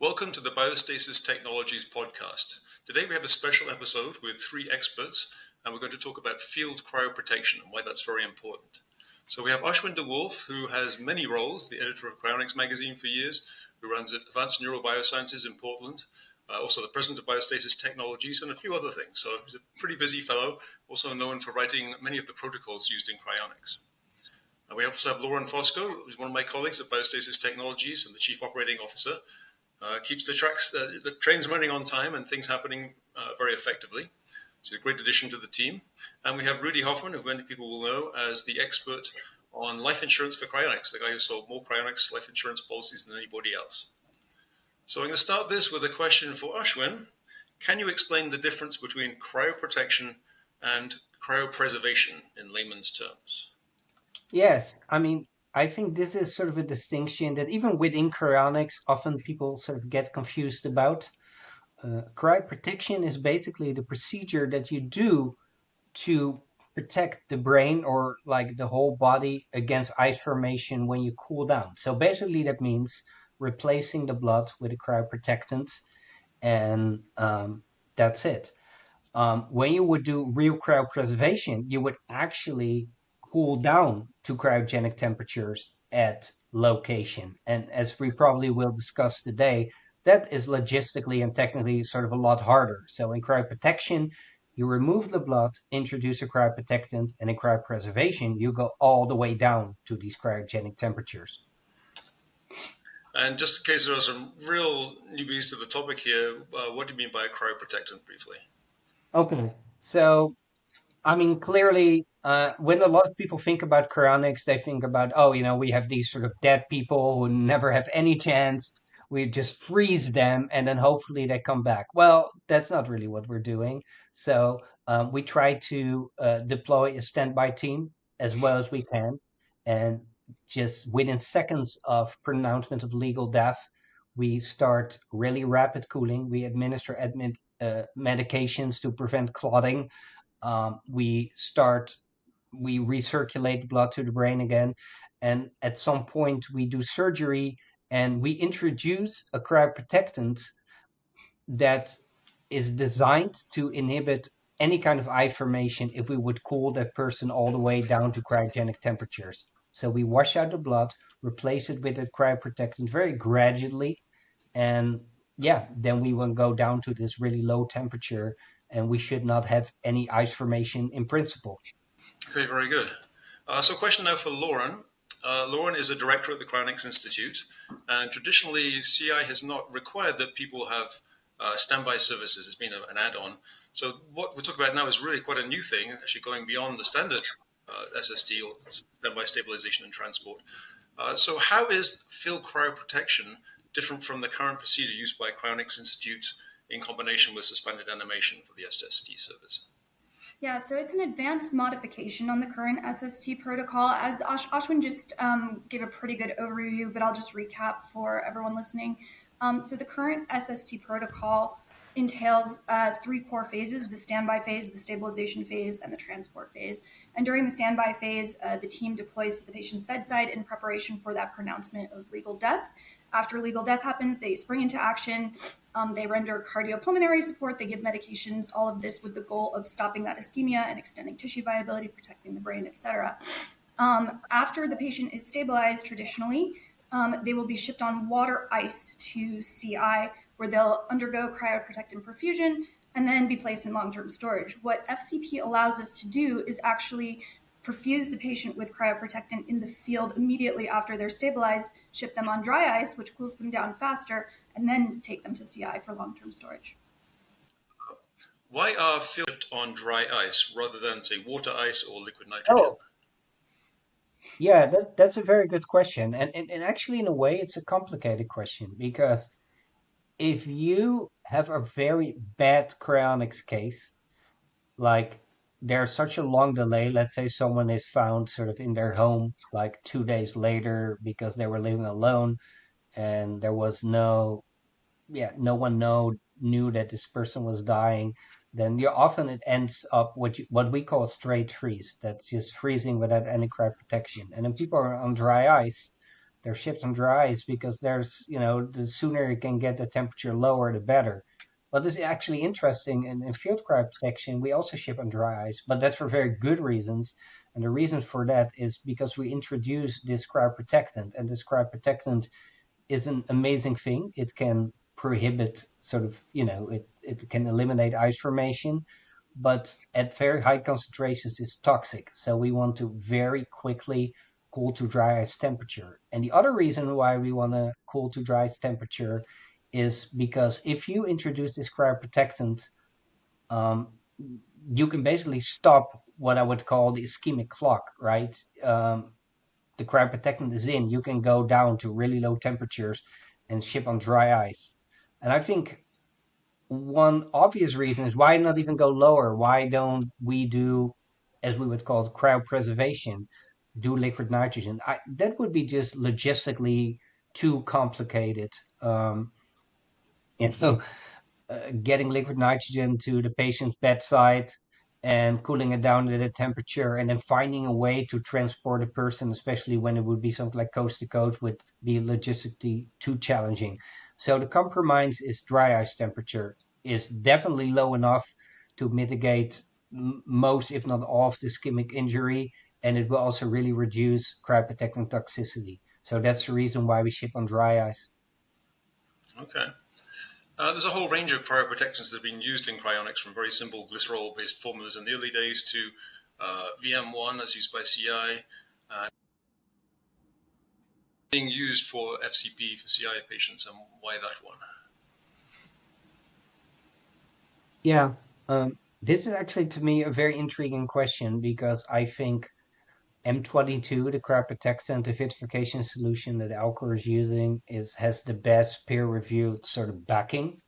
Welcome to the Biostasis Technologies podcast. Today we have a special episode with three experts, and we're going to talk about field cryoprotection and why that's very important. So we have Aschwin de Wolf, who has many roles, the editor of Cryonics magazine for years, who runs Advanced Neurobiosciences in Portland, also the president of Biostasis Technologies, and a few other things. So he's a pretty busy fellow, also known for writing many of the protocols used in cryonics. We also have Lauren Fosco, who's one of my colleagues at Biostasis Technologies and the chief operating officer. Keeps the trains running on time and things happening very effectively. She's a great addition to the team. And we have Rudi Hoffman, who many people will know as the expert on life insurance for cryonics, the guy who sold more cryonics life insurance policies than anybody else. So I'm going to start this with a question for Aschwin. Can you explain the difference between cryoprotection and cryopreservation in layman's terms? Yes, I think this is sort of a distinction that even within cryonics, often people sort of get confused about. Cryoprotection is basically the procedure that you do to protect the brain or like the whole body against ice formation when you cool down. So basically that means replacing the blood with a cryoprotectant, and that's it. When you would do real cryopreservation, you would actually cool down to cryogenic temperatures at location. And as we probably will discuss today, that is logistically and technically sort of a lot harder. So in cryoprotection, you remove the blood, introduce a cryoprotectant, and in cryopreservation, you go all the way down to these cryogenic temperatures. And just in case there are some real newbies to the topic here, what do you mean by a cryoprotectant briefly? Okay, so clearly, when a lot of people think about cryonics, they think about, oh, we have these sort of dead people who never have any chance. We just freeze them and then hopefully they come back. Well, that's not really what we're doing. So we try to deploy a standby team as well as we can. And just within seconds of pronouncement of legal death, we start really rapid cooling. We administer medications to prevent clotting. We recirculate blood to the brain again, and at some point we do surgery and we introduce a cryoprotectant that is designed to inhibit any kind of eye formation if we would cool that person all the way down to cryogenic temperatures. So we wash out the blood, replace it with a cryoprotectant very gradually, and then we will go down to this really low temperature, and we should not have any ice formation in principle. Okay, very good. So a question now for Lauren. Lauren is a director at the Cryonics Institute, and traditionally CI has not required that people have standby services. It's been an add-on. So what we're talking about now is really quite a new thing, actually going beyond the standard SST or standby stabilization and transport. So how is field cryoprotection different from the current procedure used by Cryonics Institute in combination with suspended animation for the SST service? Yeah, so it's an advanced modification on the current SST protocol. As Aschwin just gave a pretty good overview, but I'll just recap for everyone listening. So the current SST protocol entails three core phases: the standby phase, the stabilization phase, and the transport phase. And during the standby phase, the team deploys to the patient's bedside in preparation for that pronouncement of legal death. After legal death happens, they spring into action. They render cardiopulmonary support. They give medications, all of this with the goal of stopping that ischemia and extending tissue viability, protecting the brain, etc. After the patient is stabilized, traditionally, they will be shipped on water ice to CI, where they'll undergo cryoprotectant perfusion and then be placed in long-term storage. What FCP allows us to do is actually perfuse the patient with cryoprotectant in the field immediately after they're stabilized, ship them on dry ice, which cools them down faster, and then take them to CI for long-term storage. Why are fields on dry ice rather than, say, water ice or liquid nitrogen? Oh, yeah, that's a very good question. And actually, in a way, it's a complicated question because if you have a very bad cryonics case, like there's such a long delay, let's say someone is found sort of in their home like 2 days later because they were living alone and there was no one knew that this person was dying, then you often it ends up what we call a straight freeze. That's just freezing without any cryoprotection. And then people are on dry ice. they're shipped on dry ice because the sooner you can get the temperature lower, the better. But this is actually interesting. In field cryoprotection, we also ship on dry ice, but that's for very good reasons. And the reason for that is because we introduce this cryoprotectant, and this cryoprotectant is an amazing thing. It can prohibit it can eliminate ice formation, but at very high concentrations it's toxic. So we want to very quickly cool to dry ice temperature. And the other reason why we want to cool to dry ice temperature is because if you introduce this cryoprotectant, um, you can basically stop what I would call the ischemic clock, right? The cryoprotectant is in, you can go down to really low temperatures and ship on dry ice. And I think one obvious reason is why not even go lower? Why don't we do, as we would call it, cryopreservation, do liquid nitrogen? That would be just logistically too complicated. Um, you know, getting liquid nitrogen to the patient's bedside and cooling it down at a temperature, and then finding a way to transport a person, especially when it would be something like coast to coast, would be logistically too challenging. So the compromise is dry ice temperature is definitely low enough to mitigate most, if not all, of the ischemic injury, and it will also really reduce cryoprotectant toxicity. So that's the reason why we ship on dry ice. Okay. There's a whole range of cryoprotectants that have been used in cryonics, from very simple glycerol-based formulas in the early days to VM1 as used by CI, being used for FCP for CI patients, and why that one? Yeah, this is actually to me a very intriguing question because I think M22, the cryoprotectant, the vitrification solution that Alcor is using, has the best peer-reviewed sort of backing.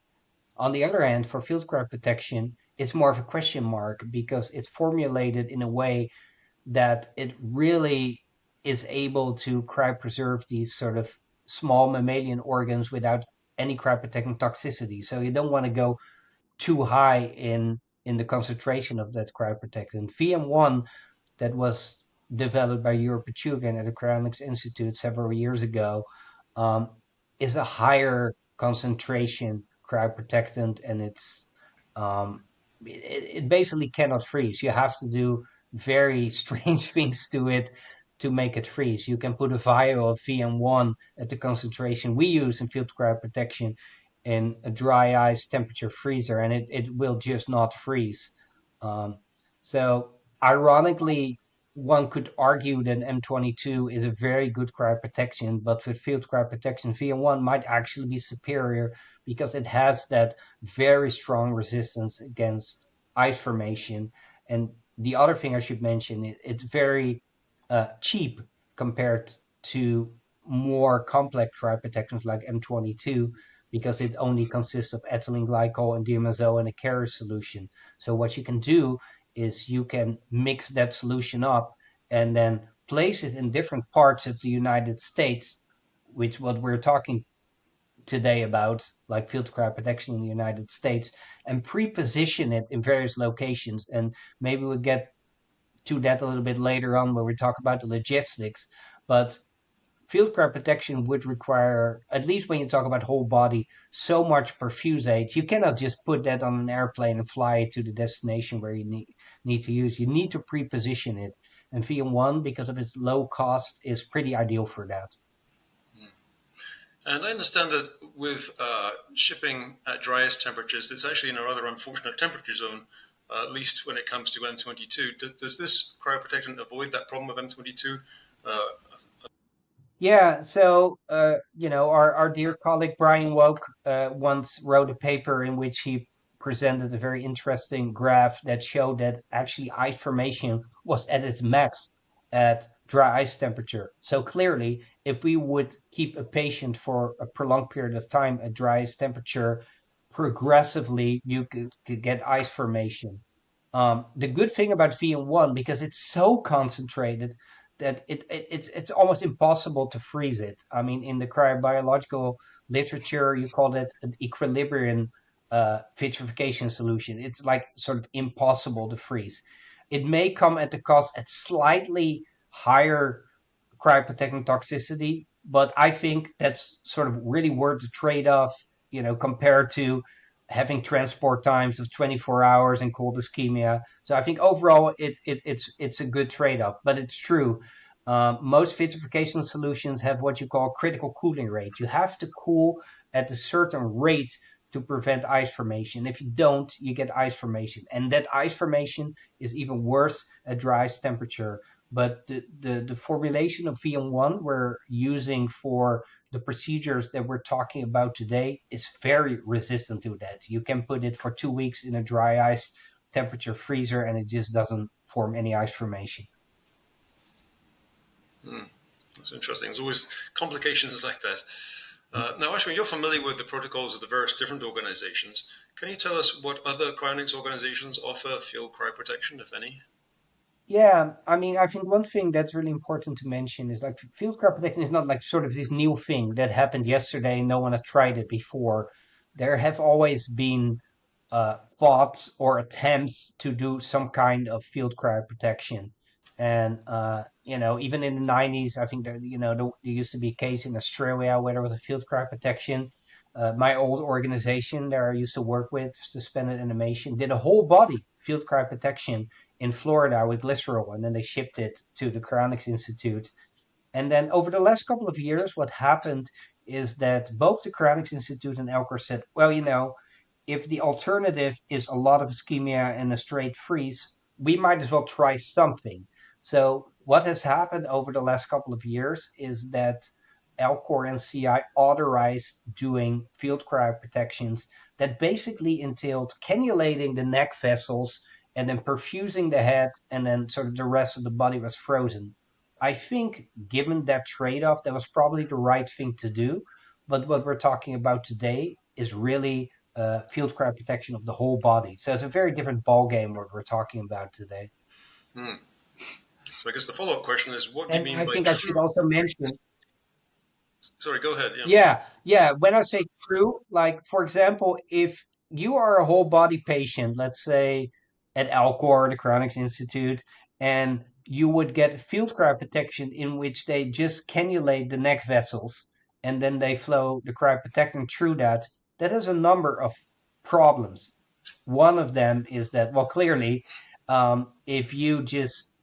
On the other hand, for field cryoprotection, it's more of a question mark because it's formulated in a way that it really is able to cryopreserve these sort of small mammalian organs without any cryoprotectant toxicity. So you don't want to go too high in the concentration of that cryoprotectant. VM1 that was developed by Europe Pachugan at the Cryonics Institute several years ago um, is a higher concentration cryoprotectant, and it basically cannot freeze. You have to do very strange things to it to make it freeze. You can put a vial of VM1 at the concentration we use in field cryoprotection in a dry ice temperature freezer, and it will just not freeze. Um, so ironically, one could argue that M22 is a very good cryoprotection, but with field cryoprotection, VM1 might actually be superior because it has that very strong resistance against ice formation. And the other thing I should mention, it's very cheap compared to more complex cryoprotectants like M22 because it only consists of ethylene glycol and diamazole in a carrier solution. So what you can do is you can mix that solution up and then place it in different parts of the United States, which what we're talking today about, like field cryoprotection in the United States, and pre-position it in various locations. And maybe we'll get to that a little bit later on when we talk about the logistics. But field cryoprotection would require, at least when you talk about whole body, so much perfusate. You cannot just put that on an airplane and fly it to the destination where you need to use. You need to pre-position it. And VM1, because of its low cost, is pretty ideal for that. And I understand that with shipping at driest temperatures, it's actually in a rather unfortunate temperature zone, at least when it comes to M22. Does this cryoprotectant avoid that problem of M22? Yeah, so our dear colleague Brian Woke once wrote a paper in which he presented a very interesting graph that showed that actually ice formation was at its max at dry ice temperature. So clearly, if we would keep a patient for a prolonged period of time at dry ice temperature, progressively you could get ice formation. The good thing about VM1, because it's so concentrated that it's almost impossible to freeze it. I mean, in the cryobiological literature, you call it an equilibrium vitrification solution. It's like sort of impossible to freeze. It may come at the cost at slightly higher cryoprotectant toxicity, but I think that's sort of really worth the trade-off, compared to having transport times of 24 hours and cold ischemia. So I think overall it's a good trade-off, but it's true. Most vitrification solutions have what you call critical cooling rate. You have to cool at a certain rate to prevent ice formation. If you don't, you get ice formation, and that ice formation is even worse at dryest temperature. But the formulation of VM1 we're using for the procedures that we're talking about today is very resistant to that. You can put it for 2 weeks in a dry ice temperature freezer and it just doesn't form any ice formation. That's interesting. There's always complications like that. Now, Aschwin, you're familiar with the protocols of the various different organizations. Can you tell us what other cryonics organizations offer field cryoprotection, if any? Yeah, I mean, I think one thing that's really important to mention is like field cryoprotection is not like sort of this new thing that happened yesterday. No one has tried it before. There have always been thoughts or attempts to do some kind of field cryoprotection. And, even in the 90s, I think that, there used to be a case in Australia where there was a field cryoprotection. My old organization there I used to work with, Suspended Animation, did a whole body field cryoprotection in Florida with glycerol, and then they shipped it to the Cryonics Institute. And then over the last couple of years, what happened is that both the Cryonics Institute and Elcor said, well, if the alternative is a lot of ischemia and a straight freeze, we might as well try something. So what has happened over the last couple of years is that Elcor and CI authorized doing field cryoprotections that basically entailed cannulating the neck vessels and then perfusing the head, and then sort of the rest of the body was frozen. I think, given that trade-off, that was probably the right thing to do. But what we're talking about today is really field cryoprotection of the whole body. So it's a very different ball game what we're talking about today. So I guess the follow-up question is, what do you And mean I by think I should also mention, Sorry, go ahead. Yeah. yeah. When I say true, like for example, if you are a whole body patient, let's say at Alcor, the Cryonics Institute, and you would get field cryoprotection in which they just cannulate the neck vessels and then they flow the cryoprotectant through that, that has a number of problems. One of them is that, well, clearly, if you just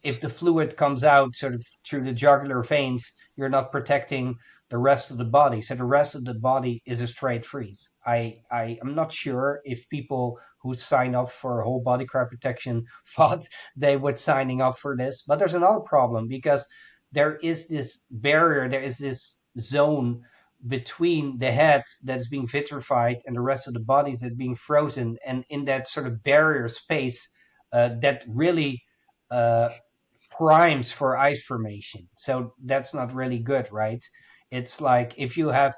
if the fluid comes out sort of through the jugular veins, you're not protecting the rest of the body. So the rest of the body is a straight freeze. I am not sure if people who sign up for whole body cryoprotection thought they would signing up for this. But there's another problem because there is this barrier, there is this zone between the head that is being vitrified and the rest of the body that is being frozen. And in that sort of barrier space, that really uh, primes for ice formation. So that's not really good, right? It's like if you have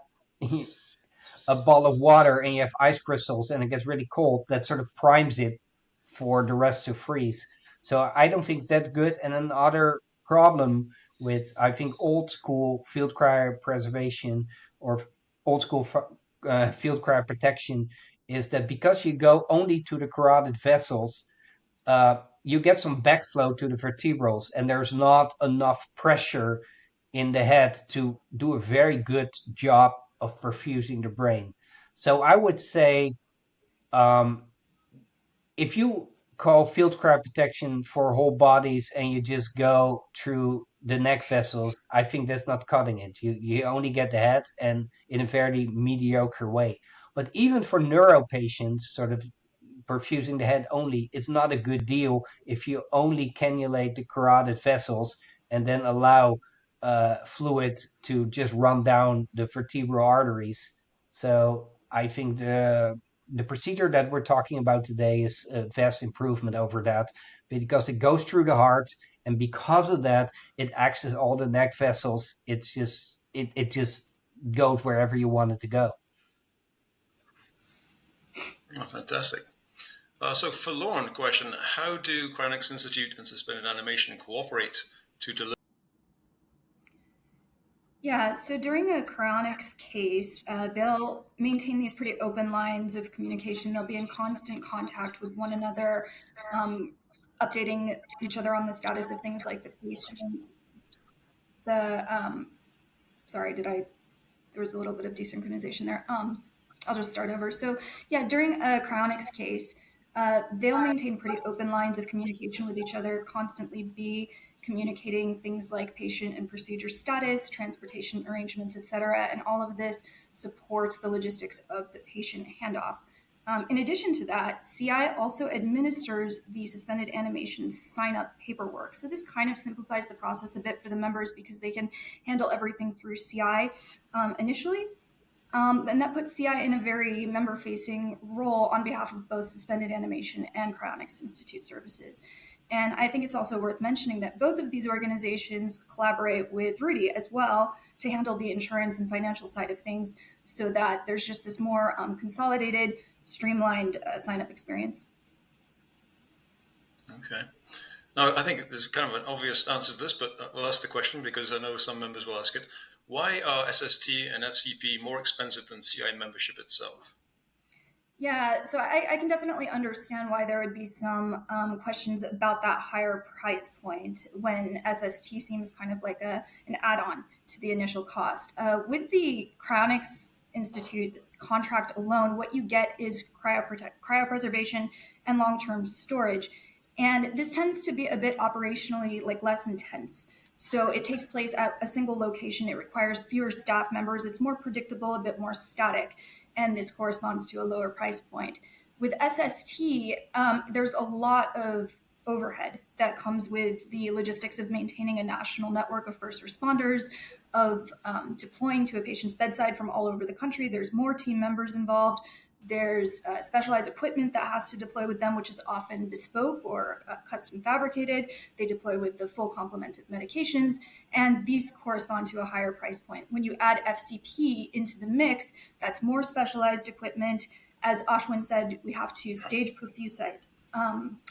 a ball of water and you have ice crystals and it gets really cold, that sort of primes it for the rest to freeze. So I don't think that's good. And another problem with, I think, old school field cryopreservation or old school field cryoprotection is that because you go only to the carotid vessels, you get some backflow to the vertebrals, and there's not enough pressure in the head to do a very good job of perfusing the brain. So I would say, um, if you call field cryoprotection for whole bodies and you just go through the neck vessels, I think that's not cutting it. You only get the head and in a very mediocre way. But even for neuro patients, sort of perfusing the head only, it's not a good deal if you only cannulate the carotid vessels and then allow fluid to just run down the vertebral arteries. So I think the procedure that we're talking about today is a vast improvement over that because it goes through the heart, and because of that, it accesses all the neck vessels. It just goes wherever you want it to go. Oh, fantastic. So for Lauren, question, how do Cryonics Institute and Suspended Animation cooperate to deliver? Yeah, so during a cryonics case, they'll maintain these pretty open lines of communication. They'll be in constant contact with one another, updating each other on the status of things like the patient, the sorry, there was a little bit of desynchronization there. I'll just start over. So yeah, during a cryonics case, they'll maintain pretty open lines of communication with each other, constantly be communicating things like patient and procedure status, transportation arrangements, etc. And all of this supports the logistics of the patient handoff. In addition to that, CI also administers the suspended animation sign-up paperwork. So this kind of simplifies the process a bit for the members because they can handle everything through CI initially. And that puts CI in a very member-facing role on behalf of both suspended animation and Cryonics Institute services. And I think it's also worth mentioning that both of these organizations collaborate with Rudi as well to handle the insurance and financial side of things so that there's just this more consolidated, streamlined sign-up experience. Okay. Now, I think there's kind of an obvious answer to this, but we'll ask the question because I know some members will ask it. Why are SST and FCP more expensive than CI membership itself? Yeah, so I can definitely understand why there would be some questions about that higher price point when SST seems kind of like an add-on to the initial cost. With the Cryonics Institute contract alone, what you get is cryopreservation and long-term storage. And this tends to be a bit operationally like less intense. So it takes place at a single location. It requires fewer staff members. It's more predictable, a bit more static, and this corresponds to a lower price point. With SST, there's a lot of overhead that comes with the logistics of maintaining a national network of first responders, of deploying to a patient's bedside from all over the country. There's more team members involved. There's specialized equipment that has to deploy with them, which is often bespoke or custom fabricated. They deploy with the full complement of medications, and these correspond to a higher price point. When you add FCP into the mix, that's more specialized equipment. As Aschwin said, we have to stage perfusite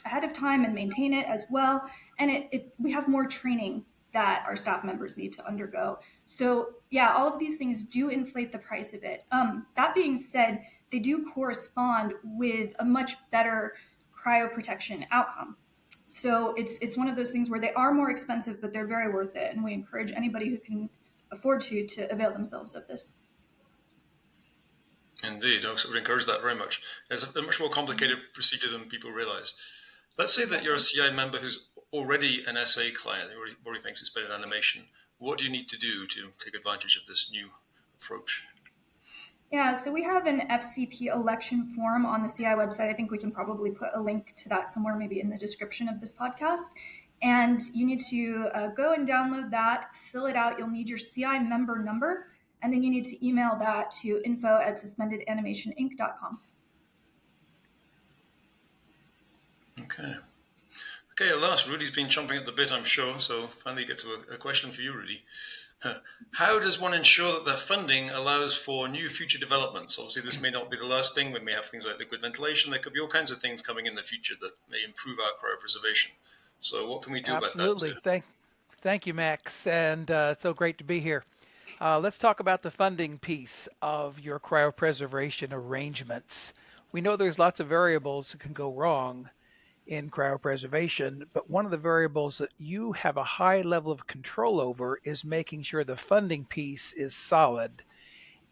ahead of time and maintain it as well. And we have more training that our staff members need to undergo. So yeah, all of these things do inflate the price a bit. That being said, they do correspond with a much better cryoprotection outcome. So it's one of those things where they are more expensive, but they're very worth it. And we encourage anybody who can afford to avail themselves of this. Indeed, I would encourage that very much. It's a much more complicated procedure than people realize. Let's say that you're a CI member who's already an SA client, already makes suspended animation. What do you need to do to take advantage of this new approach? Yeah, so we have an FCP election form on the CI website. I think we can probably put a link to that somewhere, maybe in the description of this podcast. And you need to go and download that, fill it out. You'll need your CI member number, and then you need to email that to info@suspendedanimationinc.com. Okay, at last, Rudi's been chomping at the bit, I'm sure, so finally get to a question for you, Rudi. How does one ensure that their funding allows for new future developments? Obviously, this may not be the last thing. We may have things like liquid ventilation. There could be all kinds of things coming in the future that may improve our cryopreservation. So what can we do about that? Absolutely. Thank you, Max, and it's so great to be here. Let's talk about the funding piece of your cryopreservation arrangements. We know there's lots of variables that can go wrong in cryopreservation, but one of the variables that you have a high level of control over is making sure the funding piece is solid.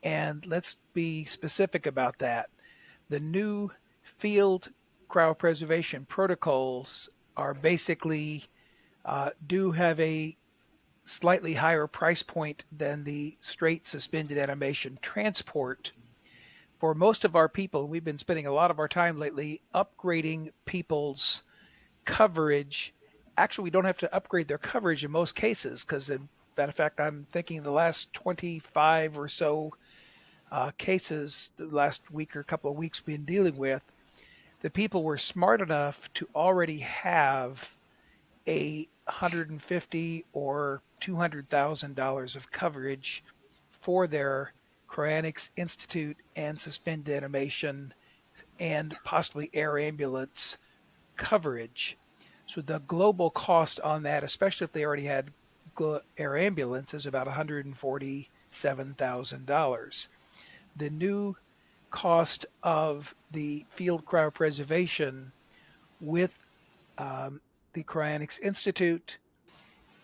And let's be specific about that. The new field cryopreservation protocols are basically do have a slightly higher price point than the straight suspended animation transport. For most of our people, we've been spending a lot of our time lately upgrading people's coverage. Actually, we don't have to upgrade their coverage in most cases because, in matter of fact, I'm thinking the last 25 or so cases, the last week or a couple of weeks we've been dealing with, the people were smart enough to already have a $150,000 or $200,000 of coverage for their Cryonics Institute and suspended animation and possibly air ambulance coverage. So the global cost on that, especially if they already had air ambulance, is about $147,000. The new cost of the field cryopreservation with the Cryonics Institute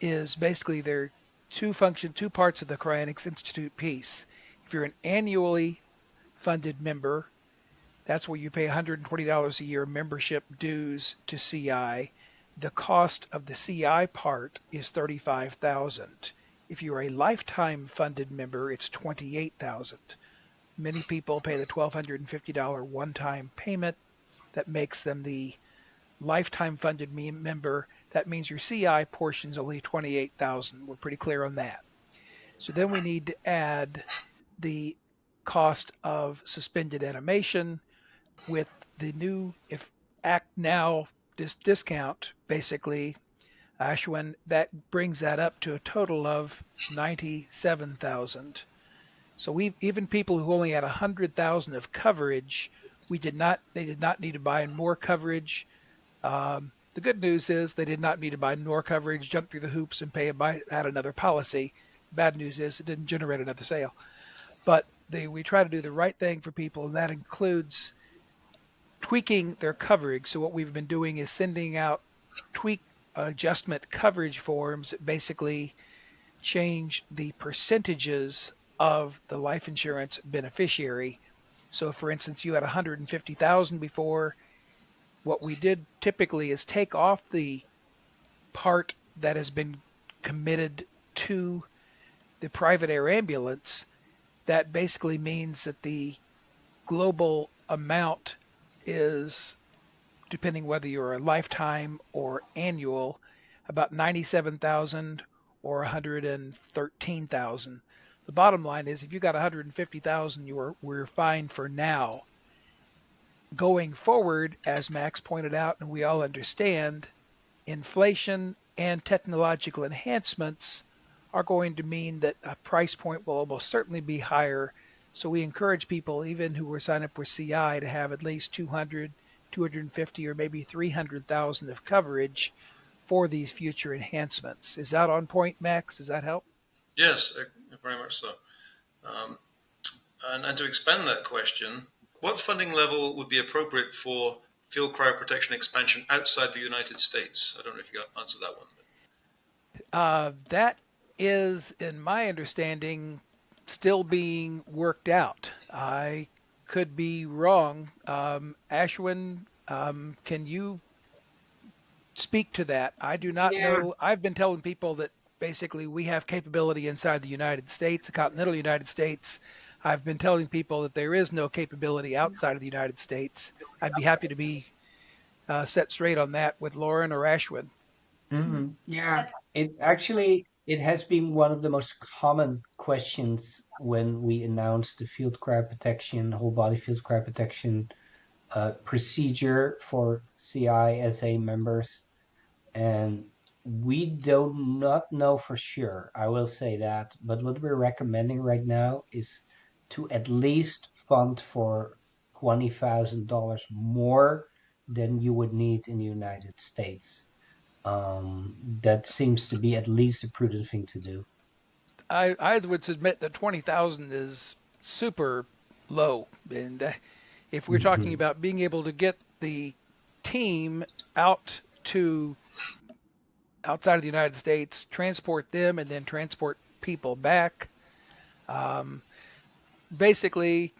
is basically two parts of the Cryonics Institute piece. If you're an annually funded member, that's where you pay $120 a year membership dues to CI. The cost of the CI part is $35,000. If you're a lifetime funded member, it's $28,000. Many people pay the $1,250 one-time payment that makes them the lifetime funded member. That means your CI portion is only $28,000. We're pretty clear on that. So then we need to add the cost of suspended animation with the new Act Now discount, basically, Aschwin, that brings that up to a total of $97,000. So even people who only had $100,000 of coverage, they did not need to buy more coverage. The good news is they did not need to buy more coverage, jump through the hoops, and add another policy. Bad news is it didn't generate another sale. But we try to do the right thing for people, and that includes tweaking their coverage. So what we've been doing is sending out tweak adjustment coverage forms that basically change the percentages of the life insurance beneficiary. So for instance, you had 150,000 before. What we did typically is take off the part that has been committed to the private air ambulance. That basically means that the global amount is, depending whether you're a lifetime or annual, about 97,000 or 113,000. The bottom line is if you got 150,000, we're fine for now. Going forward, as Max pointed out, and we all understand, inflation and technological enhancements are going to mean that a price point will almost certainly be higher. So we encourage people, even who were signed up for CI, to have at least 200, 250, or maybe 300,000 of coverage for these future enhancements. Is that on point, Max? Does that help? Yes, very much so. And to expand that question, what funding level would be appropriate for field cryoprotection expansion outside the United States? I don't know if you can answer that one. That is, in my understanding, still being worked out. I could be wrong. Aschwin, can you speak to that? I do not know. I've been telling people that basically we have capability inside the United States, the continental United States. I've been telling people that there is no capability outside of the United States. I'd be happy to be set straight on that with Lauren or Aschwin. Mm-hmm. Yeah, it has been one of the most common questions when we announced the field cryoprotection, whole body field cryoprotection procedure for CI-SA members. And we do not know for sure, I will say that, but what we're recommending right now is to at least fund for $20,000 more than you would need in the United States. That seems to be at least a prudent thing to do. I would submit that 20,000 is super low, and if we're talking about being able to get the team out to outside of the United States, transport them, and then transport people back, basically,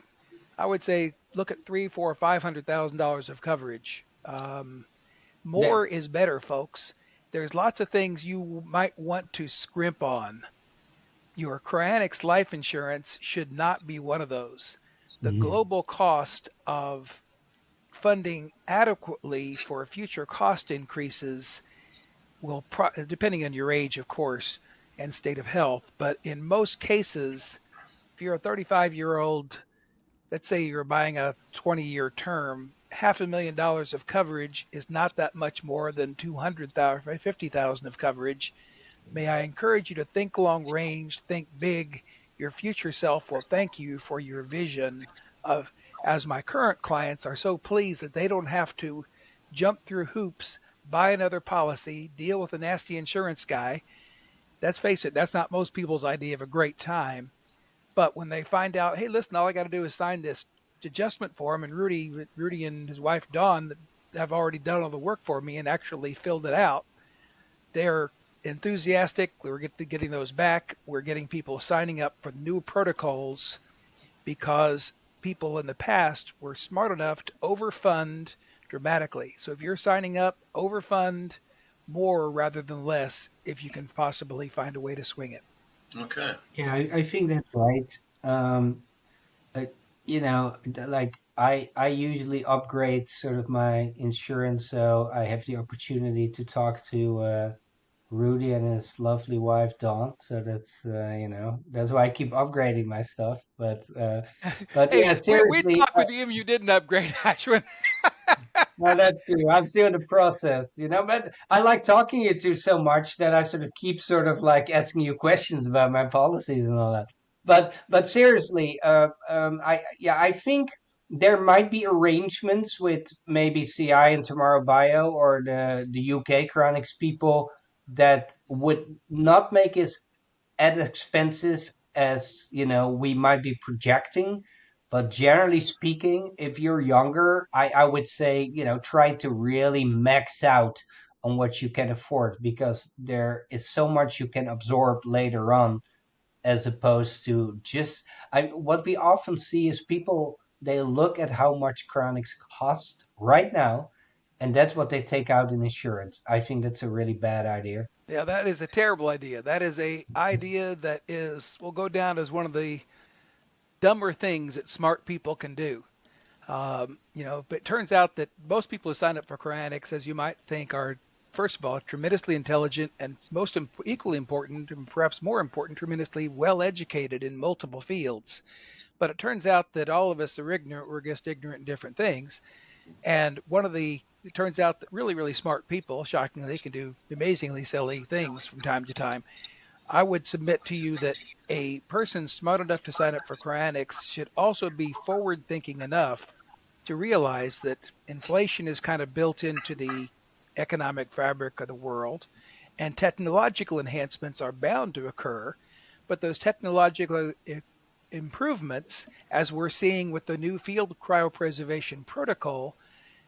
I would say look at $300,000, $400,000, $500,000 of coverage. More is better, folks. There's lots of things you might want to scrimp on. Your Cryonics life insurance should not be one of those. The global cost of funding adequately for future cost increases will, depending on your age, of course, and state of health, but in most cases, if you're a 35-year-old, let's say you're buying a 20-year term, $500,000 of coverage is not that much more than $200,000, $50,000 of coverage. May I encourage you to think long range, think big. Your future self will thank you for your vision of, as my current clients are so pleased that they don't have to jump through hoops, buy another policy, deal with a nasty insurance guy. Let's face it, that's not most people's idea of a great time. But when they find out, hey, listen, all I got to do is sign this adjustment form, and Rudi and his wife Dawn have already done all the work for me and actually filled it out, they're enthusiastic. We're getting those back. We're getting people signing up for new protocols because people in the past were smart enough to overfund dramatically. So if you're signing up, overfund more rather than less if you can possibly find a way to swing it. Okay. Yeah, I think that's right. Um, uh, like I usually upgrade sort of my insurance, so I have the opportunity to talk to Rudi and his lovely wife Dawn. So that's why I keep upgrading my stuff. But Hey, yeah, we seriously, talked with you and you didn't upgrade, Ashwin. no, that's true. I'm still in the process, but I like talking you to so much that I sort of keep sort of like asking you questions about my policies and all that. But seriously, I think there might be arrangements with maybe CI and Tomorrow Bio or the UK Cryonics people that would not make us as expensive as we might be projecting, but generally speaking, if you're younger, I would say try to really max out on what you can afford, because there is so much you can absorb later on, as opposed to just what we often see is people, they look at how much chronics cost right now, and that's what they take out in insurance. I think that's a really bad idea. Yeah, that is a terrible idea. That is a idea that will go down as one of the dumber things that smart people can do. But it turns out that most people who sign up for cryonics, as you might think, are first of all tremendously intelligent and equally important, and perhaps more important, tremendously well educated in multiple fields. But it turns out that all of us are ignorant. We're just ignorant in different things. And it turns out that really, really smart people, shockingly, can do amazingly silly things from time to time. I would submit to you that a person smart enough to sign up for cryonics should also be forward thinking enough to realize that inflation is kind of built into the economic fabric of the world, and technological enhancements are bound to occur. But those technological improvements, as we're seeing with the new field cryopreservation protocol,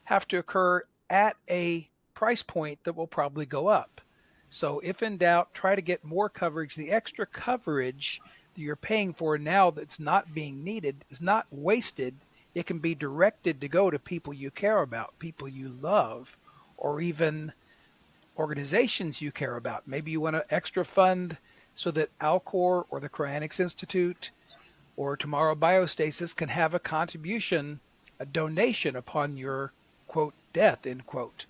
have to occur at a price point that will probably go up. So if in doubt, try to get more coverage. The extra coverage that you're paying for now that's not being needed is not wasted. It can be directed to go to people you care about, people you love, or even organizations you care about. Maybe you want to extra fund so that Alcor or the Cryonics Institute or Tomorrow Biostasis can have a contribution, a donation upon your quote death, end quote.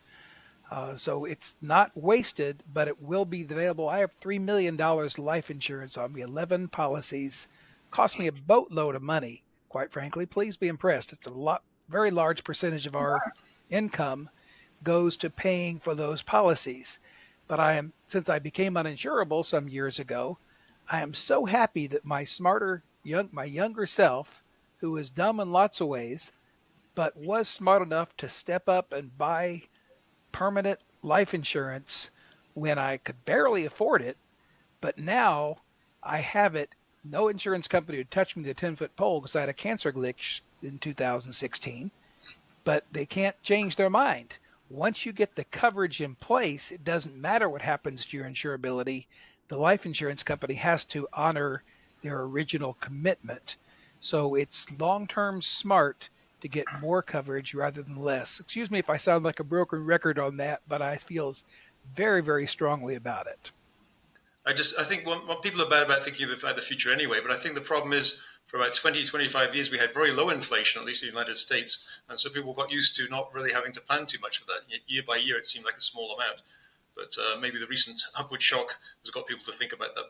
So it's not wasted, but it will be available. I have $3 million life insurance on me, 11 policies, cost me a boatload of money. Quite frankly, please be impressed. It's very large percentage of our income goes to paying for those policies. But since I became uninsurable some years ago, I am so happy that my younger self, who is dumb in lots of ways, but was smart enough to step up and buy permanent life insurance when I could barely afford it, but now I have it. No insurance company would touch me to a 10-foot pole because I had a cancer glitch in 2016, but they can't change their mind. Once you get the coverage in place, it doesn't matter what happens to your insurability. The life insurance company has to honor their original commitment. So it's long-term smart to get more coverage rather than less. Excuse me if I sound like a broken record on that, but I feel very, very strongly about it. I think what people are bad about thinking about the future anyway, but I think the problem is for about 20, 25 years, we had very low inflation, at least in the United States. And so people got used to not really having to plan too much for that. Year by year, it seemed like a small amount. But maybe the recent upward shock has got people to think about that.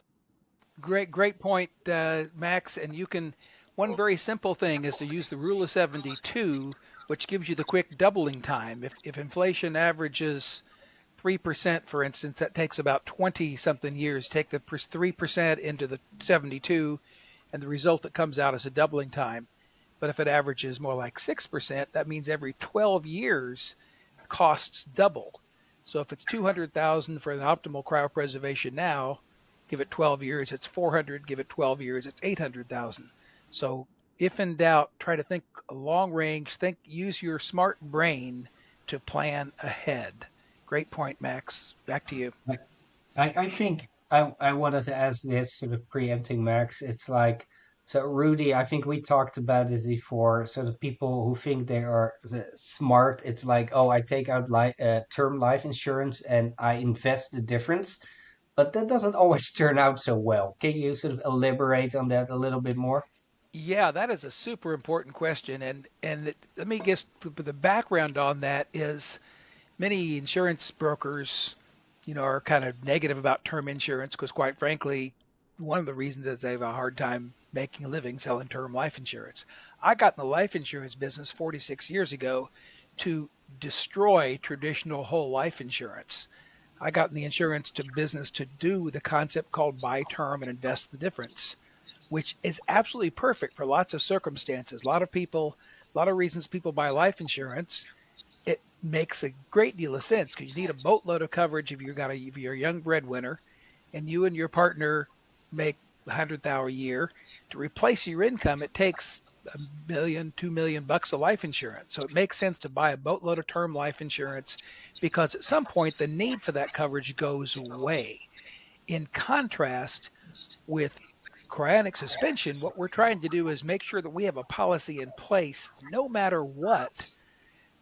Great point, Max. And one very simple thing is to use the rule of 72, which gives you the quick doubling time. If inflation averages 3%, for instance, that takes about 20 something years. Take the 3% into the 72, and the result that comes out is a doubling time. But if it averages more like 6%, that means every 12 years costs double. So if it's 200,000 for an optimal cryopreservation now, give it 12 years, it's 400. Give it 12 years, it's 800,000. So if in doubt, try to think long range. Use your smart brain to plan ahead. Great point, Max. Back to you. I think I wanted to ask this sort of preempting Max. It's like, so Rudy, I think we talked about this before. So the people who think they are smart, it's like, oh, I take out term life insurance and I invest the difference. But that doesn't always turn out so well. Can you sort of elaborate on that a little bit more? Yeah, that is a super important question, let me guess the background on that is many insurance brokers, are kind of negative about term insurance because, quite frankly, one of the reasons is they have a hard time making a living selling term life insurance. I got in the life insurance business 46 years ago to destroy traditional whole life insurance. I got in the insurance to business to do the concept called buy term and invest the difference, which is absolutely perfect for lots of circumstances. A lot of reasons people buy life insurance. It makes a great deal of sense because you need a boatload of coverage if you're a young breadwinner and you and your partner make 100,000 a year. To replace your income, it takes $1 million, $2 million of life insurance. So it makes sense to buy a boatload of term life insurance because at some point the need for that coverage goes away. In contrast with cryonic suspension, what we're trying to do is make sure that we have a policy in place no matter what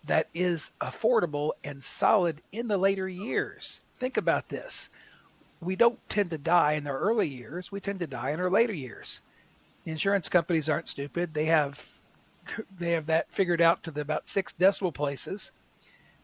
that is affordable and solid in the later years. Think about this. We don't tend to die in our early years, we tend to die in our later years. The insurance companies aren't stupid. They have that figured out to about 6 decimal places.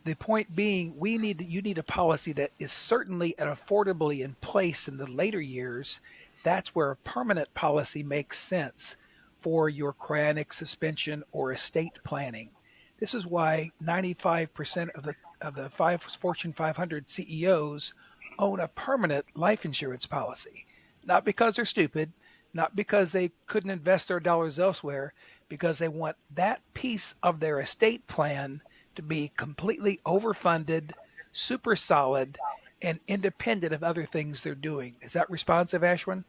The point being, you need a policy that is certainly and affordably in place in the later years. That's where a permanent policy makes sense for your cryonic suspension or estate planning. This is why 95% of the Fortune 500 CEOs own a permanent life insurance policy. Not because they're stupid, not because they couldn't invest their dollars elsewhere, because they want that piece of their estate plan to be completely overfunded, super solid, and independent of other things they're doing. Is that responsive, Ashwin?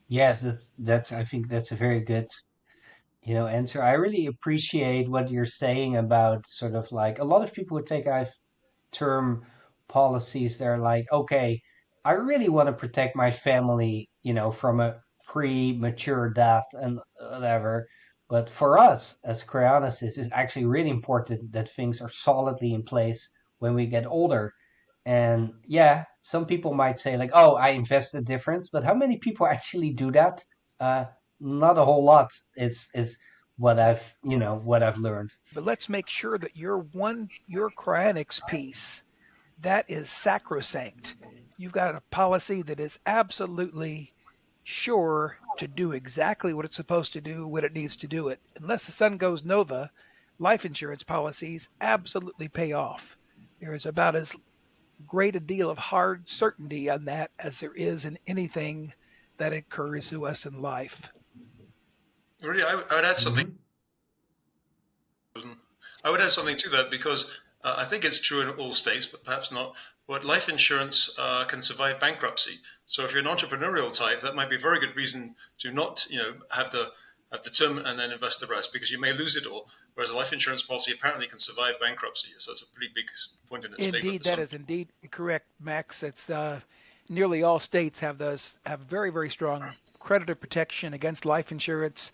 Yes, that's I think that's a very good, answer. I really appreciate what you're saying about sort of like a lot of people would take out term policies. They're like, okay, I really want to protect my family, from a premature death and whatever. But for us as cryonicists, it's actually really important that things are solidly in place when we get older. And yeah, some people might say like, "Oh, I invest the difference," but how many people actually do that? Uh, Not a whole lot. Is what I've learned. But let's make sure that your cryonics piece, that is sacrosanct. You've got a policy that is absolutely sure to do exactly what it's supposed to do when it needs to do it. Unless the sun goes nova, life insurance policies absolutely pay off. There is about as great a deal of hard certainty on that as there is in anything that occurs to us in life. Really, I would add something. Hmm. I would add something to that because I think it's true in all states, but perhaps not. But life insurance can survive bankruptcy. So if you're an entrepreneurial type, that might be a very good reason to not, have the term and then invest the rest because you may lose it all. Whereas a life insurance policy apparently can survive bankruptcy. So it's a pretty big point in its favor Indeed, for that some. is indeed correct, Max. It's nearly all states have very, very strong creditor protection against life insurance.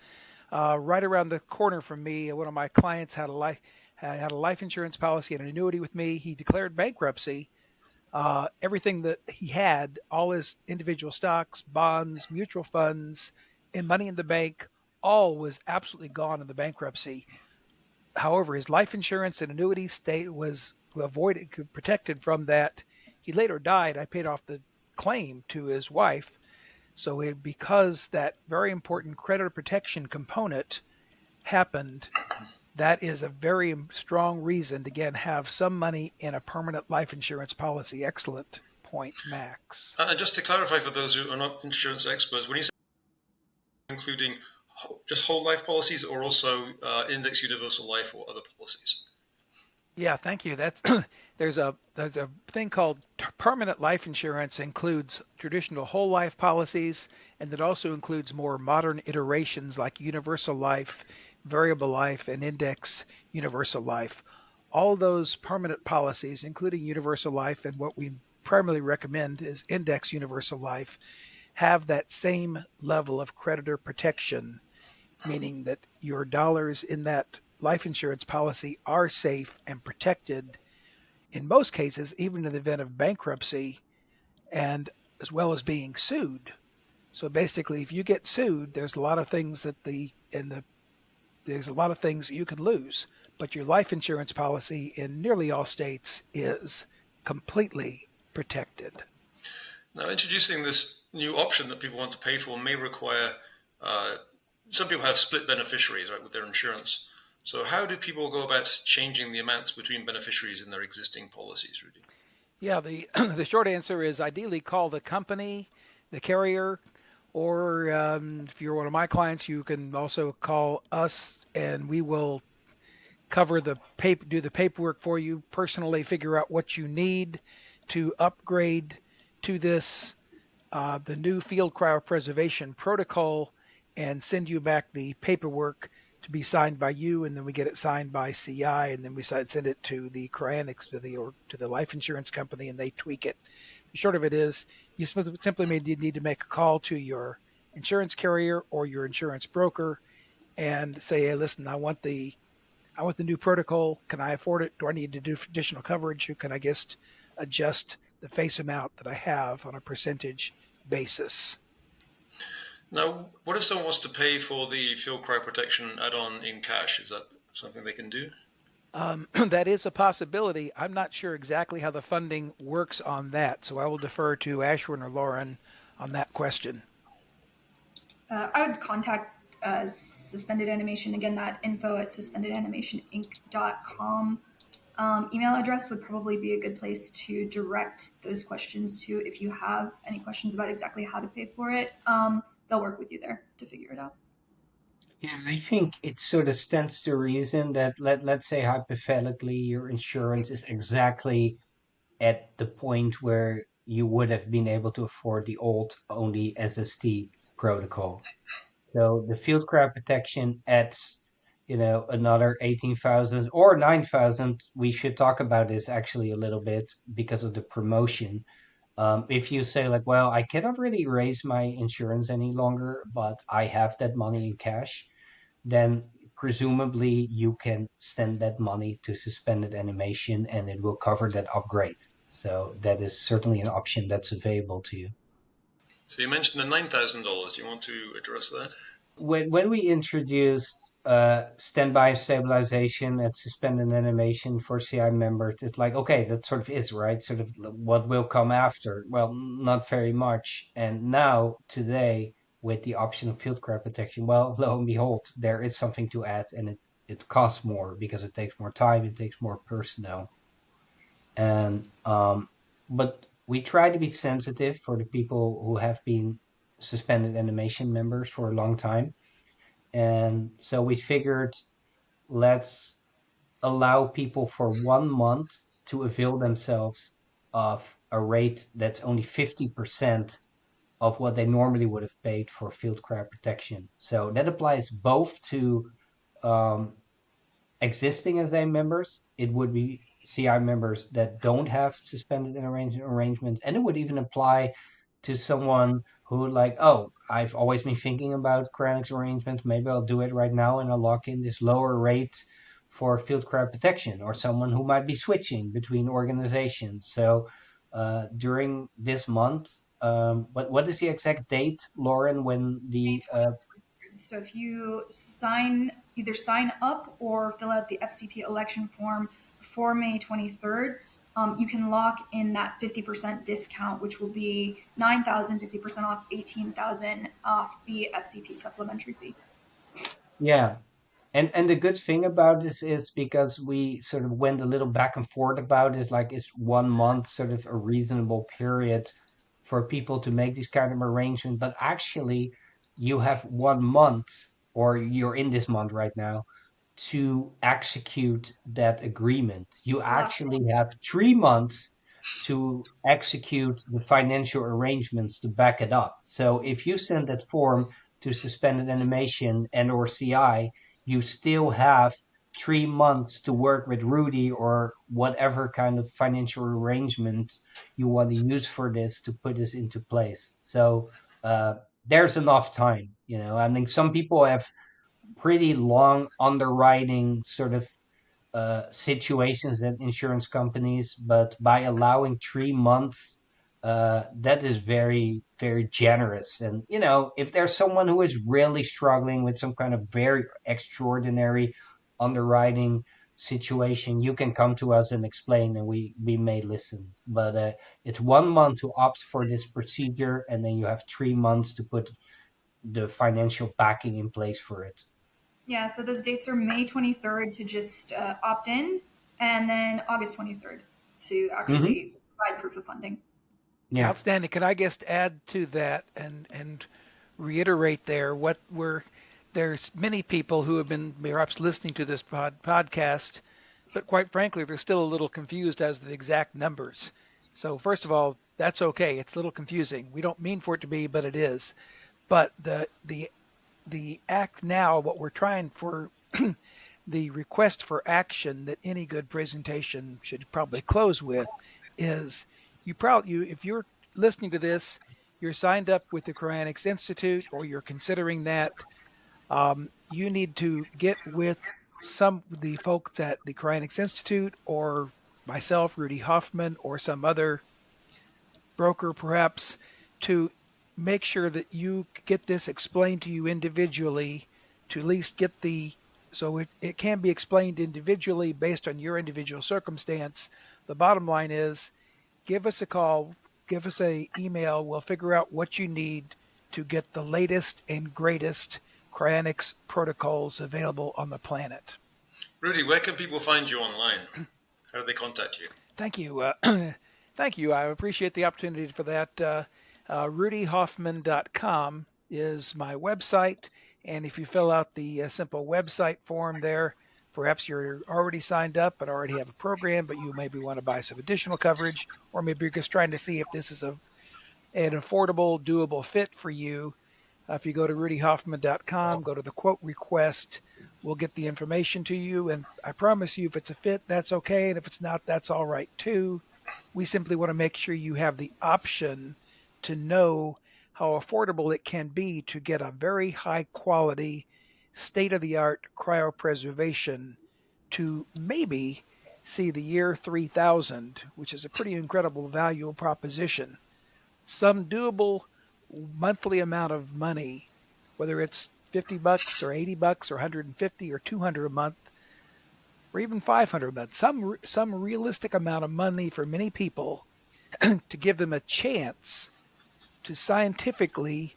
Right around the corner from me, one of my clients had a life insurance policy and an annuity with me. He declared bankruptcy. Everything that he had, all his individual stocks, bonds, mutual funds, and money in the bank, all was absolutely gone in the bankruptcy. However, his life insurance and annuity state was avoided, protected from that. He later died. I paid off the claim to his wife. So because that very important creditor protection component happened, that is a very strong reason to, again, have some money in a permanent life insurance policy. Excellent point, Max. And just to clarify for those who are not insurance experts, when you say including just whole life policies or also index universal life or other policies? Yeah, thank you. That's there's a thing called permanent life insurance, includes traditional whole life policies, and it also includes more modern iterations like universal life, variable life, and index universal life. All those permanent policies, including universal life and what we primarily recommend is index universal life, have that same level of creditor protection, meaning that your dollars in that life insurance policy are safe and protected in most cases, even in the event of bankruptcy, and as well as being sued. So basically, if you get sued, there's a lot of things there's a lot of things you can lose, but your life insurance policy in nearly all states is completely protected. Now, introducing this new option that people want to pay for may require, some people have split beneficiaries, right, with their insurance. So how do people go about changing the amounts between beneficiaries in their existing policies, Rudy? Yeah, the short answer is ideally call the company, the carrier, or if you're one of my clients, you can also call us, and we will cover do the paperwork for you, personally figure out what you need to upgrade to this, the new field cryopreservation protocol, and send you back the paperwork to be signed by you, and then we get it signed by CI, and then we send it to the Cryonics, to the life insurance company, and they tweak it. The short of it is, you simply need to make a call to your insurance carrier or your insurance broker and say, hey, listen, I want the new protocol. Can I afford it? Do I need to do additional coverage? Or can I just adjust the face amount that I have on a percentage basis? Now, what if someone wants to pay for the field cryoprotection add-on in cash? Is that something they can do? That is a possibility. I'm not sure exactly how the funding works on that, so I will defer to Aschwin or Lauren on that question. I would contact Suspended Animation. Again, that info@suspendedanimationinc.com email address would probably be a good place to direct those questions to if you have any questions about exactly how to pay for it. They'll work with you there to figure it out. Yeah, I think it sort of stands to reason that let's say hypothetically your insurance is exactly at the point where you would have been able to afford the old only SST protocol. So the field cryoprotection adds, another 18,000 or 9,000. We should talk about this actually a little bit because of the promotion. If you say like, well, I cannot really raise my insurance any longer, but I have that money in cash, then presumably you can send that money to suspended animation and it will cover that upgrade. So that is certainly an option that's available to you. So you mentioned the $9,000. Do you want to address that? When we introduced standby stabilization at suspended animation for CI members, it's like, okay, that sort of is right, sort of what will come after. Well, not very much. And now, today, with the option of field cryoprotection, well, lo and behold, there is something to add, and it costs more because it takes more time, it takes more personnel. And but we try to be sensitive for the people who have been suspended animation members for a long time. And so we figured, let's allow people for 1 month to avail themselves of a rate that's only 50% of what they normally would have paid for field cryoprotection. So that applies both to existing SA members. It would be CI members that don't have suspended arrangements, and it would even apply to someone who like, oh, I've always been thinking about cryonics arrangements. Maybe I'll do it right now and I'll lock in this lower rate for field cryoprotection, or someone who might be switching between organizations. So during this month, what is the exact date, Lauren, when the So if you either sign up or fill out the FCP election form before May 23rd, you can lock in that 50% discount, which will be 9,000, 50% off, 18,000 off the FCP supplementary fee. Yeah. And the good thing about this is because we sort of went a little back and forth about it, like is 1 month sort of a reasonable period for people to make this kind of arrangement? But actually, you have 1 month, or you're in this month right now, to execute that agreement. You actually have 3 months to execute the financial arrangements to back it up. So if you send that form to suspended animation and or CI, you still have 3 months to work with Rudi or whatever kind of financial arrangement you want to use for this to put this into place. So there's enough time. I mean, some people have pretty long underwriting sort of situations at insurance companies, but by allowing 3 months, that is very, very generous. And, if there's someone who is really struggling with some kind of very extraordinary underwriting situation, you can come to us and explain, and we may listen. But it's 1 month to opt for this procedure, and then you have 3 months to put the financial backing in place for it. Yeah, so those dates are May 23rd to just opt in, and then August 23rd to actually provide proof of funding. Yeah. Outstanding. Can I just add to that and reiterate there's many people who have been perhaps listening to this podcast, but quite frankly, they're still a little confused as to the exact numbers. So first of all, that's okay. It's a little confusing. We don't mean for it to be, but it is. But the act now, what we're trying for, the request for action that any good presentation should probably close with is if you're listening to this, you're signed up with the Cryonics Institute or you're considering that, you need to get with the folks at the Cryonics Institute or myself, Rudi Hoffman, or some other broker perhaps, to make sure that you get this explained to you individually, to at least get so it can be explained individually based on your individual circumstance. The bottom line is, give us a call, give us an email, we'll figure out what you need to get the latest and greatest cryonics protocols available on the planet. Rudi, where can people find you online? How do they contact you? Thank you. Thank you. I appreciate the opportunity for that. RudiHoffman.com is my website, and if you fill out the simple website form there, perhaps you're already signed up and already have a program, but you maybe want to buy some additional coverage, or maybe you're just trying to see if this is an affordable, doable fit for you. If you go to RudiHoffman.com, go to the quote request, we'll get the information to you, and I promise you if it's a fit, that's okay, and if it's not, that's all right too. We simply want to make sure you have the option to know how affordable it can be to get a very high quality, state-of-the-art cryopreservation to maybe see the year 3000, which is a pretty incredible value proposition. Some doable monthly amount of money, whether it's $50 or $80 or $150 or $200 a month, or even $500 a month, some realistic amount of money for many people to give them a chance to scientifically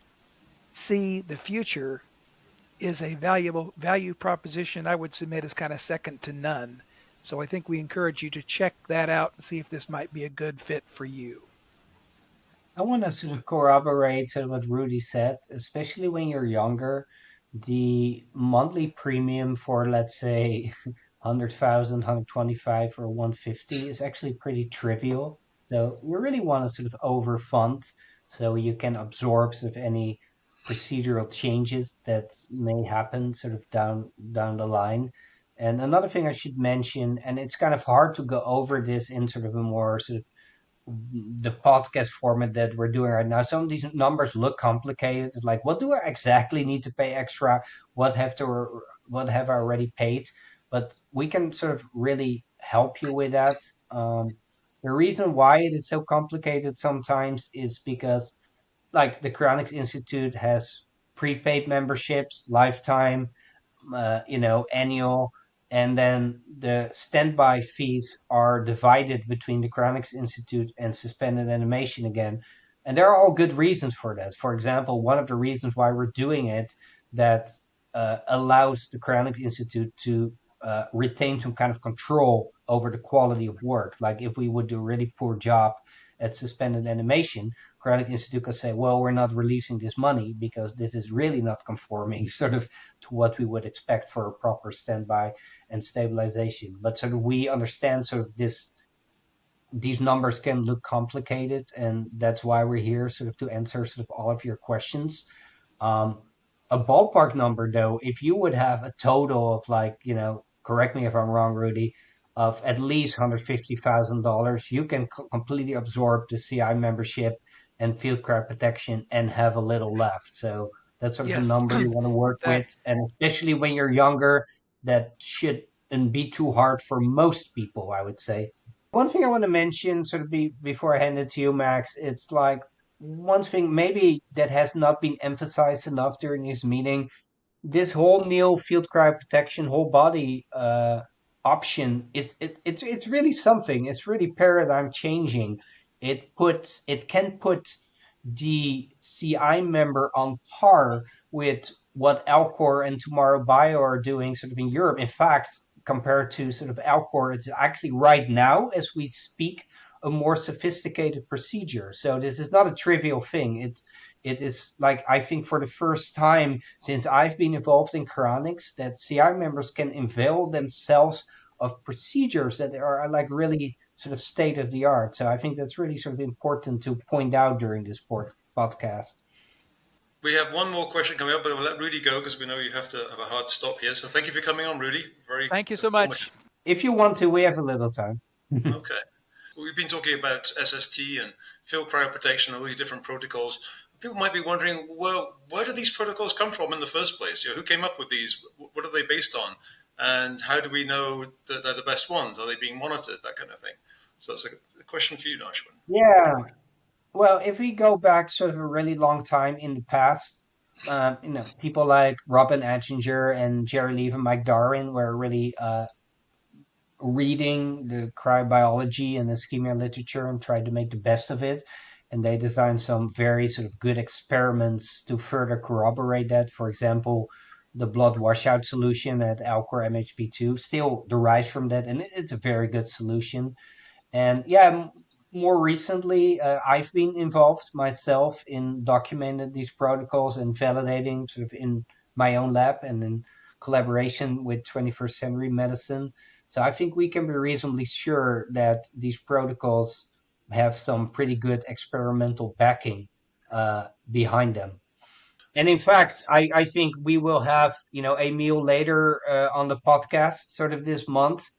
see the future is a value proposition I would submit is kind of second to none. So I think we encourage you to check that out and see if this might be a good fit for you. I want to sort of corroborate what Rudi said, especially when you're younger. The monthly premium for, let's say, 100,000, 125, or 150 is actually pretty trivial. So we really want to sort of overfund so you can absorb sort of any procedural changes that may happen sort of down the line. And another thing I should mention, and it's kind of hard to go over this in sort of a more sort of the podcast format that we're doing right now. Some of these numbers look complicated. Like, what do I exactly need to pay extra? What have I already paid? But we can sort of really help you with that. The reason why it is so complicated sometimes is because, like, the Cryonics Institute has prepaid memberships, lifetime, annual, and then the standby fees are divided between the Cryonics Institute and suspended animation again. And there are all good reasons for that. For example, one of the reasons why we're doing it that allows the Cryonics Institute to retain some kind of control over the quality of work. Like if we would do a really poor job at suspended animation, Cryonics Institute could say, well, we're not releasing this money because this is really not conforming sort of to what we would expect for a proper standby and stabilization. But sort of we understand sort of these numbers can look complicated, and that's why we're here sort of to answer sort of all of your questions. A ballpark number though, if you would have a total of like, correct me if I'm wrong, Rudy, of at least $150,000, you can completely absorb the CI membership and field cryoprotection and have a little left. So that's sort of the Yes, number you want to work that with. And especially when you're younger, that shouldn't be too hard for most people, I would say. One thing I want to mention, sort of before I hand it to you, Max, it's like one thing maybe that has not been emphasized enough during this meeting, this whole new field cryoprotection whole body option, it's really something. It's really paradigm changing. It can put the CI member on par with what Alcor and Tomorrow Bio are doing sort of in Europe. In fact, compared to sort of Alcor, it's actually right now as we speak a more sophisticated procedure. So this is not a trivial thing. It is like, I think for the first time since I've been involved in cryonics, that CI members can avail themselves of procedures that are like really sort of state of the art. So I think that's really sort of important to point out during this podcast. We have one more question coming up, but we'll let Rudi go because we know you have to have a hard stop here. So thank you for coming on, Rudi. Very Thank you so much. If you want to, we have a little time. Okay. We've been talking about SST and field cryoprotection and all these different protocols. People might be wondering, well, where do these protocols come from in the first place? Who came up with these? What are they based on? And how do we know that they're the best ones? Are they being monitored? That kind of thing. So it's a question for you, Aschwin. Yeah. Well, if we go back sort of a really long time in the past, people like Robin Atchinger and Jerry Leaf and Mike Darwin were really reading the cryobiology and the ischemia literature and tried to make the best of it. And they designed some very sort of good experiments to further corroborate that. For example, the blood washout solution at Alcor MHP2 still derives from that, and it's a very good solution. And yeah, more recently, I've been involved myself in documenting these protocols and validating sort of in my own lab and in collaboration with 21st Century Medicine. So I think we can be reasonably sure that these protocols have some pretty good experimental backing behind them. And in fact, I think we will have, a meal later on the podcast sort of this month.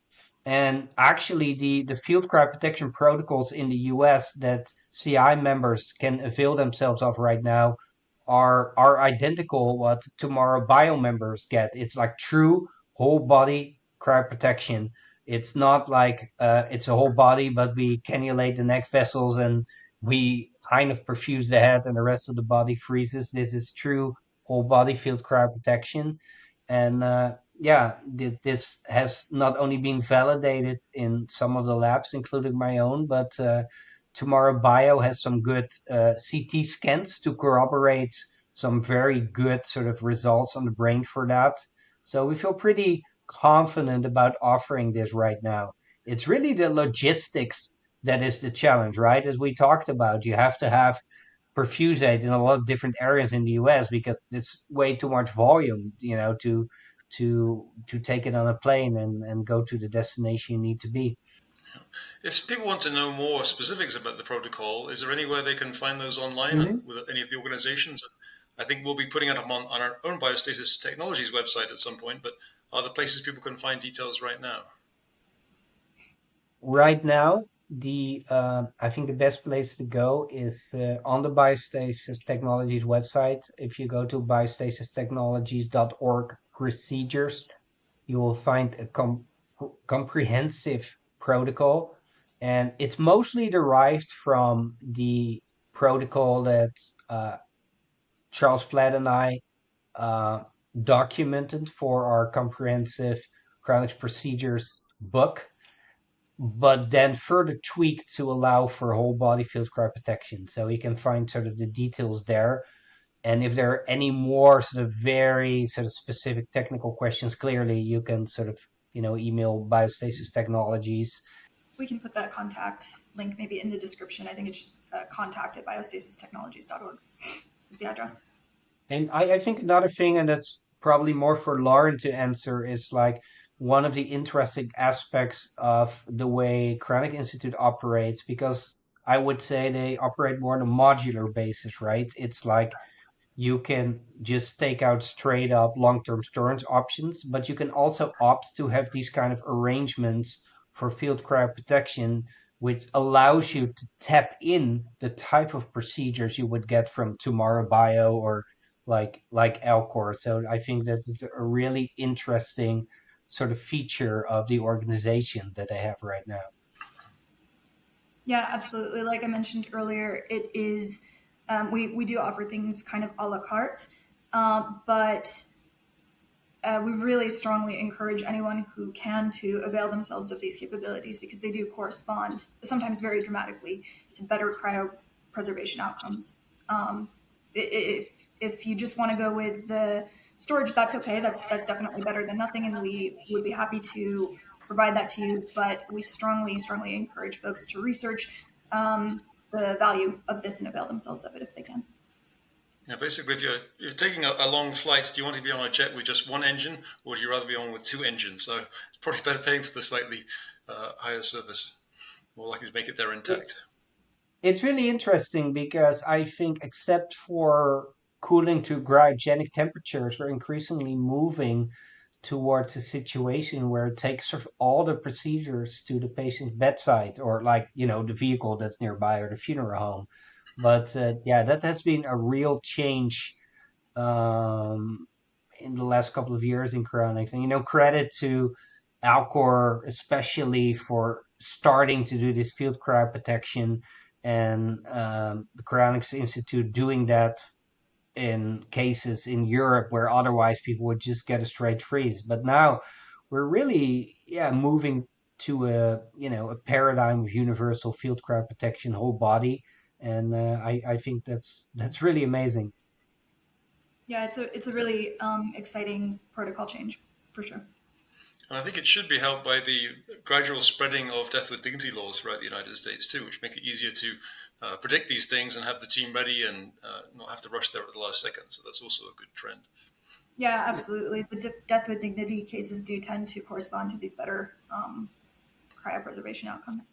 And actually, the field cryoprotection protocols in the US that CI members can avail themselves of right now are identical what Tomorrow Bio members get. It's like true whole body cryoprotection. It's not like it's a whole body, but we cannulate the neck vessels and we kind of perfuse the head and the rest of the body freezes. This is true whole body field cryoprotection. And this has not only been validated in some of the labs, including my own, but Tomorrow Bio has some good CT scans to corroborate some very good sort of results on the brain for that. So we feel pretty confident about offering this right now. It's really the logistics that is the challenge, right? As we talked about, you have to have perfusate in a lot of different areas in the US because it's way too much volume, to take it on a plane and go to the destination you need to be. If people want to know more specifics about the protocol, is there anywhere they can find those online with any of the organizations? I think we'll be putting it up on our own Biostasis Technologies website at some point, but are there places people can find details right now? Right now, I think the best place to go is on the Biostasis Technologies website. If you go to biostasistechnologies.org procedures, you will find a comprehensive protocol, and it's mostly derived from the protocol that Charles Platt and I documented for our comprehensive cryonics procedures book, but then further tweaked to allow for whole body field cryoprotection. So you can find sort of the details there. And if there are any more sort of very sort of specific technical questions, clearly you can sort of, email Biostasis Technologies. We can put that contact link maybe in the description. I think it's just contact@biostasistechnologies.org is the address. And I think another thing, and that's probably more for Lauren to answer, is like one of the interesting aspects of the way Cryonics Institute operates, because I would say they operate more on a modular basis, right? It's like you can just take out straight up long-term storage options, but you can also opt to have these kind of arrangements for field cryoprotection, which allows you to tap in the type of procedures you would get from Tomorrow Bio or like Alcor. So I think that is a really interesting sort of feature of the organization that they have right now. Yeah, absolutely. Like I mentioned earlier, it is we do offer things kind of a la carte, but we really strongly encourage anyone who can to avail themselves of these capabilities because they do correspond, sometimes very dramatically, to better cryopreservation outcomes. If you just want to go with the storage, that's okay. That's definitely better than nothing, and we would be happy to provide that to you. But we strongly encourage folks to research the value of this and avail themselves of it if they can. Yeah, basically, if you're taking a long flight, do you want to be on a jet with just one engine, or would you rather be on with two engines? So it's probably better paying for the slightly higher service, more likely to make it there intact. It's really interesting because I think, except for cooling to cryogenic temperatures, we're increasingly moving towards a situation where it takes sort of all the procedures to the patient's bedside, or like, the vehicle that's nearby or the funeral home. But yeah, that has been a real change um, in the last couple of years in cryonics. And, credit to Alcor, especially for starting to do this field cryoprotection, and the Cryonics Institute doing that in cases in Europe where otherwise people would just get a straight freeze. But now we're really, moving to a paradigm of universal field cryoprotection, whole body, and I think that's really amazing. Yeah, it's a really exciting protocol change for sure. And I think it should be helped by the gradual spreading of death with dignity laws throughout the United States too, which make it easier to predict these things and have the team ready and not have to rush there at the last second. So that's also a good trend. Yeah, absolutely. The death with dignity cases do tend to correspond to these better cryopreservation outcomes,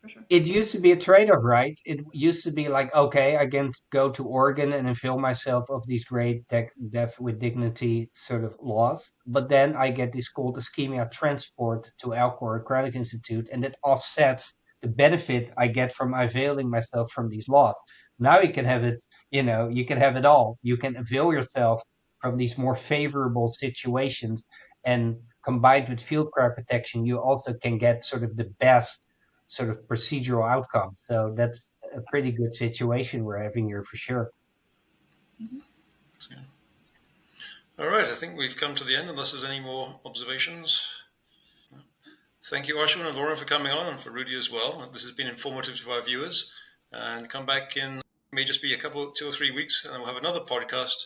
for sure. It used to be a trade-off, right? It used to be like, okay, I can go to Oregon and avail myself of these great death with dignity sort of laws, but then I get this called ischemia transport to Alcor Cryonics Institute, and it offsets the benefit I get from availing myself from these laws. Now you can have it, you can have it all. You can avail yourself from these more favorable situations, and combined with field cryoprotection, you also can get sort of the best sort of procedural outcome. So that's a pretty good situation we're having here for sure. Mm-hmm. All right, I think we've come to the end, unless there's any more observations. Thank you, Aschwin and Lauren, for coming on, and for Rudi as well. This has been informative to our viewers. And come back in, may just be 2 or 3 weeks, and then we'll have another podcast.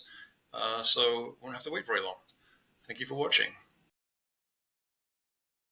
So we won't have to wait very long. Thank you for watching.